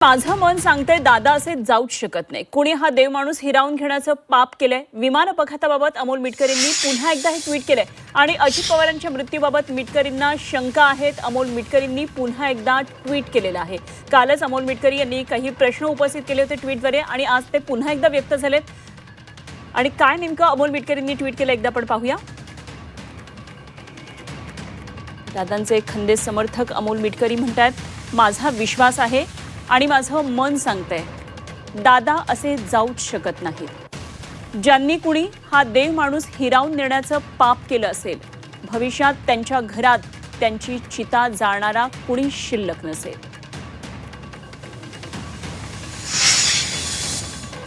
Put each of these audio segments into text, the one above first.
माझं मन सांगते दादा असे जाऊच शकत नाही. कुणी हा देव माणूस हिरावून घेण्याचं पाप केलंय. विमान अपघाताबाबत अमोल मिटकरींनी पुन्हा एकदा हे ट्विट केलंय आणि अजित पवारांच्या मृत्यूबाबत मिटकरींना शंका आहेत. अमोल मिटकरींनी पुन्हा एकदा ट्विट केलेलं आहे. कालच अमोल मिटकरी यांनी काही प्रश्न उपस्थित केले होते ट्विटद्वारे आणि आज ते पुन्हा एकदा व्यक्त झालेत. आणि काय नेमकं अमोल मिटकरींनी ट्विट केलं एकदा आपण पाहूया. दादांचे खंदे समर्थक अमोल मिटकरी म्हणतात, माझा विश्वास आहे आणि माझं मन सांगतंय दादा असे जाऊच शकत नाहीत. ज्यांनी कुणी हा देव माणूस हिरावून नेण्याचं पाप केलं असेल, भविष्यात त्यांच्या घरात त्यांची चिता जाळणारा कुणी शिल्लक नसेल.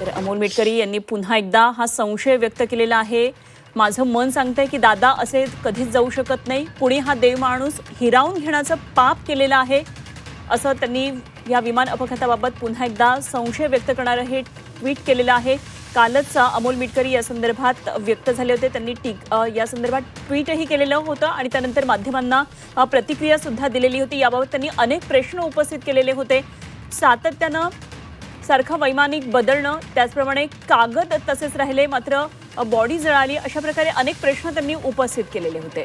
तर अमोल मिटकरी यांनी पुन्हा एकदा हा संशय व्यक्त केलेला आहे. माझं मन सांगतंय की दादा असे कधीच जाऊ शकत नाही. कुणी हा देव माणूस हिरावून घेण्याचं पाप केलेलं आहे असं त्यांनी या विमान अपघाताबाबत पुन्हा एकदा संशय व्यक्त करणारं हे ट्विट केलेलं आहे. कालच अमोल मिटकरी या संदर्भात व्यक्त झाले होते. त्यांनी या संदर्भात ट्विटही केलेलं होतं आणि त्यानंतर माध्यमांना प्रतिक्रिया सुद्धा दिलेली होती. याबाबत त्यांनी अनेक प्रश्न उपस्थित केलेले होते. सातत्यानं सारखं वैमानिक बदलणं, त्याचप्रमाणे कागद तसेच राहिले मात्र बॉडी जळाली, अशा प्रकारे अनेक प्रश्न त्यांनी उपस्थित केलेले होते.